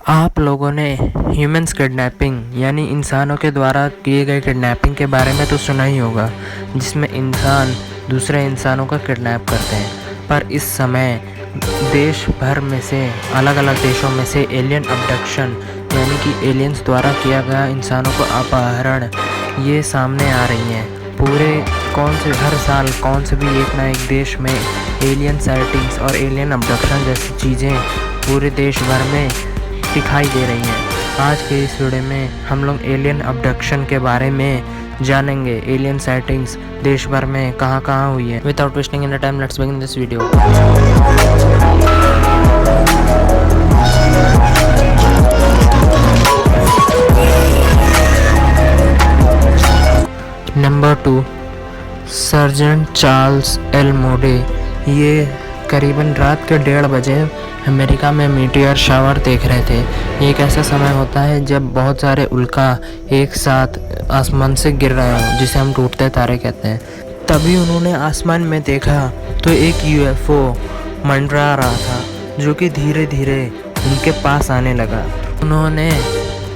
आप लोगों ने ह्यूमन्स किडनैपिंग यानी इंसानों के द्वारा किए गए किडनैपिंग के बारे में तो सुना ही होगा, जिसमें इंसान दूसरे इंसानों का किडनैप करते हैं। पर इस समय देश भर में से अलग अलग देशों में से एलियन अबडक्शन यानी कि एलियंस द्वारा किया गया इंसानों को अपहरण ये सामने आ रही हैं। पूरे हर साल कौन से भी एक ना एक देश में एलियन साइटिंग्स और एलियन अबडक्शन जैसी चीज़ें पूरे देश भर में दिखाई दे रही हैं। आज के इस वीडियो में हम लोग एलियन अबडक्शन के बारे में जानेंगे। एलियन साइटिंग्स देश भर में कहाँ कहाँ हुई है। Without wasting any time let's begin this video. Number 2, surgeon Charles L mode. ये करीबन रात के 1:30 बजे अमेरिका में मीटियर शावर देख रहे थे। ये एक ऐसा समय होता है जब बहुत सारे उल्का एक साथ आसमान से गिर रहे हों, जिसे हम टूटते तारे कहते हैं। तभी उन्होंने आसमान में देखा तो एक यूएफओ मंडरा रहा था जो कि धीरे धीरे उनके पास आने लगा। उन्होंने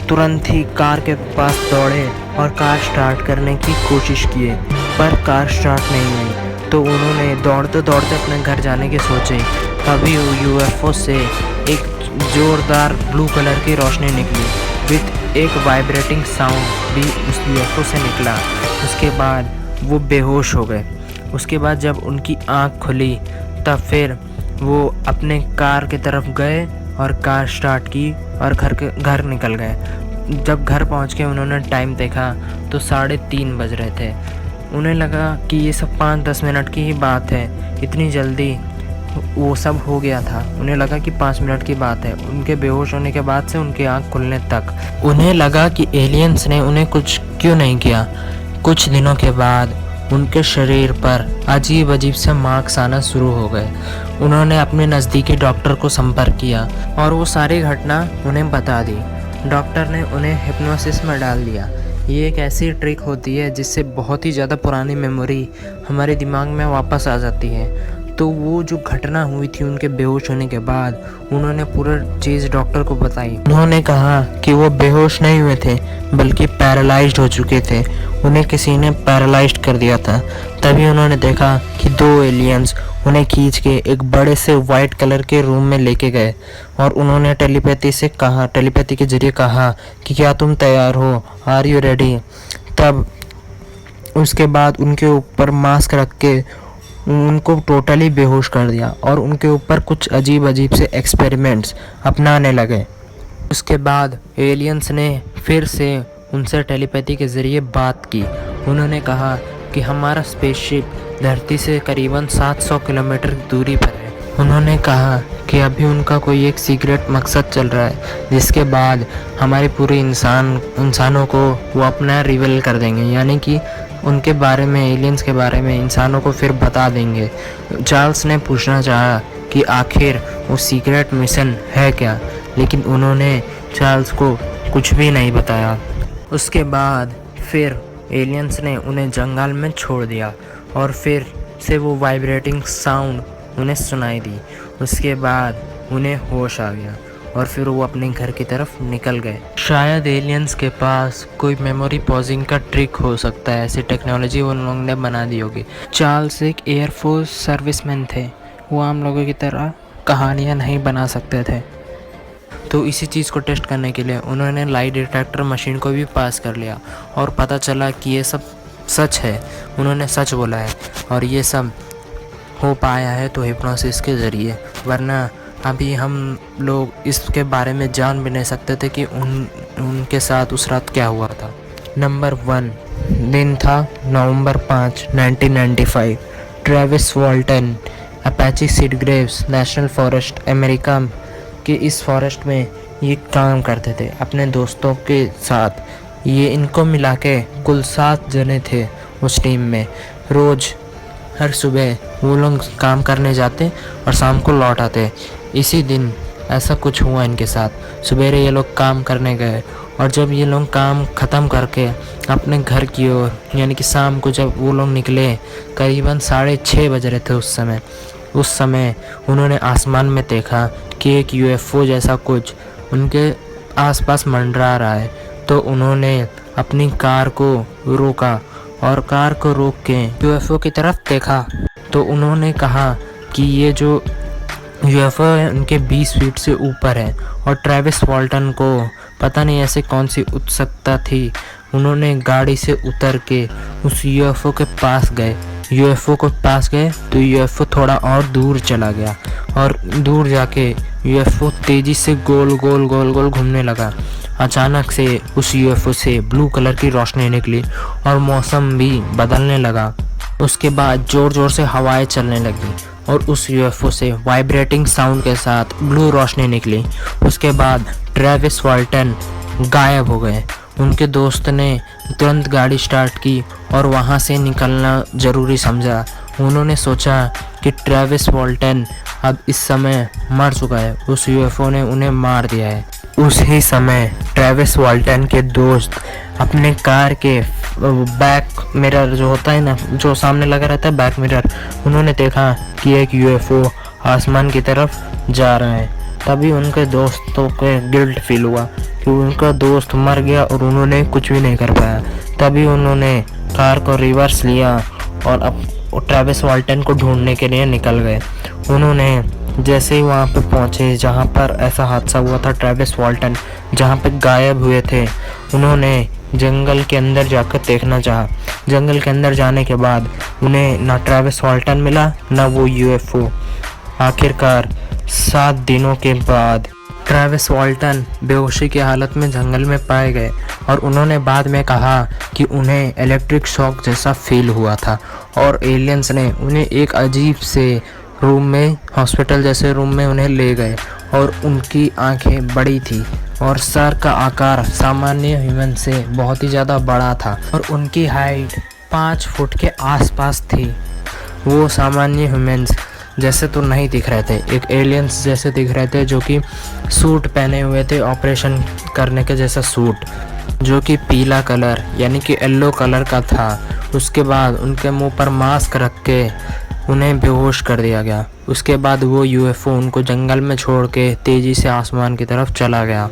तुरंत ही कार के पास दौड़े और कार स्टार्ट करने की कोशिश किए, पर कार स्टार्ट नहीं हुई। तो उन्होंने दौड़ते दौड़ते अपने घर जाने की सोचे। तभी यूएफओ से एक ज़ोरदार ब्लू कलर की रोशनी निकली विथ एक वाइब्रेटिंग साउंड भी उस यूएफओ से निकला। उसके बाद वो बेहोश हो गए। उसके बाद जब उनकी आँख खुली तब फिर वो अपने कार की तरफ गए और कार स्टार्ट की और घर निकल गए। जब घर पहुंच के उन्होंने टाइम देखा तो 3:30 बज रहे थे। उन्हें लगा कि ये सब 5-10 मिनट की ही बात है, इतनी जल्दी वो सब हो गया था। उन्हें लगा कि 5 मिनट की बात है। उनके बेहोश होने के बाद से उनकी आंख खुलने तक उन्हें लगा कि एलियंस ने उन्हें कुछ क्यों नहीं किया। कुछ दिनों के बाद उनके शरीर पर अजीब अजीब से मार्क्स आना शुरू हो गए। उन्होंने अपने नज़दीकी डॉक्टर को संपर्क किया और वो सारी घटना उन्हें बता दी। डॉक्टर ने उन्हें हिप्नोसिस में डाल दिया। ये एक ऐसी ट्रिक होती है जिससे बहुत ही ज़्यादा पुरानी मेमोरी हमारे दिमाग में वापस आ जाती है। तो वो जो घटना हुई थी उनके बेहोश होने के बाद उन्होंने पूरा चीज़ डॉक्टर को बताई। उन्होंने कहा कि वो बेहोश नहीं हुए थे बल्कि पैरालाइज्ड हो चुके थे। उन्हें किसी ने पैरालाइज्ड कर दिया था। तभी उन्होंने देखा कि 2 एलियंस उन्हें खींच के एक बड़े से वाइट कलर के रूम में लेके गए और उन्होंने टेलीपैथी के जरिए कहा कि क्या तुम तैयार हो, आर यू रेडी। तब उसके बाद उनके ऊपर मास्क रख के उनको टोटली बेहोश कर दिया और उनके ऊपर कुछ अजीब अजीब से एक्सपेरिमेंट्स अपनाने लगे। उसके बाद एलियंस ने फिर से उनसे टेलीपैथी के ज़रिए बात की। उन्होंने कहा कि हमारा स्पेसशिप धरती से करीबन 700 किलोमीटर दूरी पर है। उन्होंने कहा कि अभी उनका कोई एक सीक्रेट मकसद चल रहा है जिसके बाद हमारे पूरे इंसानों को वो अपना रिवील कर देंगे, यानी कि उनके बारे में, एलियंस के बारे में इंसानों को फिर बता देंगे। चार्ल्स ने पूछना चाहा कि आखिर वो सीक्रेट मिशन है क्या, लेकिन उन्होंने चार्ल्स को कुछ भी नहीं बताया। उसके बाद फिर एलियंस ने उन्हें जंगल में छोड़ दिया और फिर से वो वाइब्रेटिंग साउंड उन्हें सुनाई दी। उसके बाद उन्हें होश आ गया और फिर वो अपने घर की तरफ निकल गए। शायद एलियंस के पास कोई मेमोरी पॉजिंग का ट्रिक हो सकता है। ऐसी टेक्नोलॉजी उन लोगों ने बना दी होगी। चार्ल्स एक एयरफोर्स सर्विसमैन थे। वो आम लोगों की तरह कहानियाँ नहीं बना सकते थे। तो इसी चीज़ को टेस्ट करने के लिए उन्होंने लाई डिटेक्टर मशीन को भी पास कर लिया और पता चला कि ये सब सच है। उन्होंने सच बोला है और ये सब हो पाया है तो हिप्नोसिस के ज़रिए, वरना अभी हम लोग इसके बारे में जान भी नहीं सकते थे कि उनके साथ उस रात क्या हुआ था। नंबर 1 दिन था नवंबर 5, 1995। Travis Walton Apache Sitgreaves National Forest America के इस फॉरेस्ट में ये काम करते थे अपने दोस्तों के साथ। ये इनको मिला के कुल 7 जने थे उस टीम में। रोज़ हर सुबह वो लोग काम करने जाते और शाम को लौट आते। इसी दिन ऐसा कुछ हुआ इनके साथ। सवेरे ये लोग काम करने गए और जब ये लोग काम ख़त्म करके अपने घर की ओर, यानी कि शाम को जब वो लोग निकले, करीबन 6:30 बज रहे थे उस समय उन्होंने आसमान में देखा कि एक यूएफओ जैसा कुछ उनके आसपास मंडरा रहा है। तो उन्होंने अपनी कार को रोका और कार को रोक के यूएफओ की तरफ देखा। तो उन्होंने कहा कि ये जो यूएफओ है उनके 20 फीट से ऊपर है। और ट्रेविस वॉल्टन को पता नहीं ऐसे कौन सी उत्सुकता थी, उन्होंने गाड़ी से उतर के उस यूएफओ के पास गए। यूएफओ के पास गए तो यूएफओ थोड़ा और दूर चला गया और दूर जाके यूएफओ तेज़ी से गोल गोल गोल गोल घूमने लगा। अचानक से उस यूएफओ से ब्लू कलर की रोशनी निकली और मौसम भी बदलने लगा। उसके बाद ज़ोर ज़ोर से हवाएं चलने लगी और उस यूएफओ से वाइब्रेटिंग साउंड के साथ ब्लू रोशनी निकली। उसके बाद ट्रेविस वॉल्टन गायब हो गए। उनके दोस्त ने तुरंत गाड़ी स्टार्ट की और वहाँ से निकलना ज़रूरी समझा। उन्होंने सोचा कि ट्रेविस वॉल्टन अब इस समय मर चुका है, उस यूएफओ ने उन्हें मार दिया है। उसी समय ट्रेविस वॉल्टन के दोस्त अपने कार के बैक मिरर जो होता है ना, जो सामने लगा रहता है बैक मिरर, उन्होंने देखा कि एक यूएफओ आसमान की तरफ जा रहा है। तभी उनके दोस्तों को गिल्ट फील हुआ कि उनका दोस्त मर गया और उन्होंने कुछ भी नहीं कर पाया। तभी उन्होंने कार को रिवर्स लिया और अब ट्रेविस वॉल्टन को ढूंढने के लिए निकल गए। उन्होंने जैसे ही वहाँ पे पहुँचे जहाँ पर ऐसा हादसा हुआ था, ट्रेविस वॉल्टन जहाँ पे गायब हुए थे, उन्होंने जंगल के अंदर जाकर देखना चाहा। जंगल के अंदर जाने के बाद उन्हें ना ट्रेविस वॉल्टन मिला ना वो यूएफओ। आखिरकार 7 दिनों के बाद ट्रेविस वॉल्टन बेहोशी की हालत में जंगल में पाए गए और उन्होंने बाद में कहा कि उन्हें इलेक्ट्रिक शॉक जैसा फील हुआ था और एलियंस ने उन्हें एक अजीब से रूम में, हॉस्पिटल जैसे रूम में उन्हें ले गए और उनकी आंखें बड़ी थी और सर का आकार सामान्य ह्यूमन से बहुत ही ज़्यादा बड़ा था और उनकी हाइट 5 फुट के आसपास थी। वो सामान्य ह्यूमन्स जैसे तो नहीं दिख रहे थे, एक एलियंस जैसे दिख रहे थे, जो कि सूट पहने हुए थे, ऑपरेशन करने के जैसा सूट, जो कि पीला कलर यानी कि येलो कलर का था। उसके बाद उनके मुंह पर मास्क रख के उन्हें बेहोश कर दिया गया। उसके बाद वो यूएफओ उनको जंगल में छोड़ के तेज़ी से आसमान की तरफ चला गया।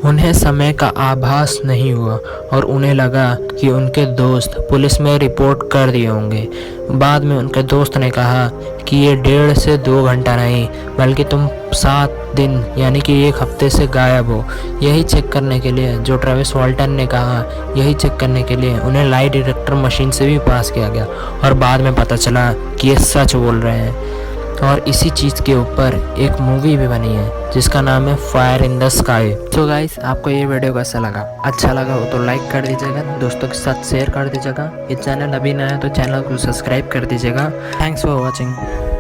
उन्हें समय का आभास नहीं हुआ और उन्हें लगा कि उनके दोस्त पुलिस में रिपोर्ट कर दिए होंगे। बाद में उनके दोस्त ने कहा कि ये 1.5 से 2 घंटा नहीं बल्कि तुम 7 दिन यानी कि 1 हफ्ते से गायब हो। यही चेक करने के लिए, जो ट्रेविस वॉल्टन ने कहा, यही चेक करने के लिए उन्हें लाई डिटेक्टर मशीन से भी पास किया गया और बाद में पता चला कि ये सच बोल रहे हैं। और इसी चीज़ के ऊपर एक मूवी भी बनी है जिसका नाम है फायर इन द स्काई। तो गाइस, आपको ये वीडियो कैसा लगा? अच्छा लगा हो तो लाइक कर दीजिएगा, दोस्तों के साथ शेयर कर दीजिएगा। ये चैनल अभी नया है तो चैनल को सब्सक्राइब कर दीजिएगा। Thanks for watching.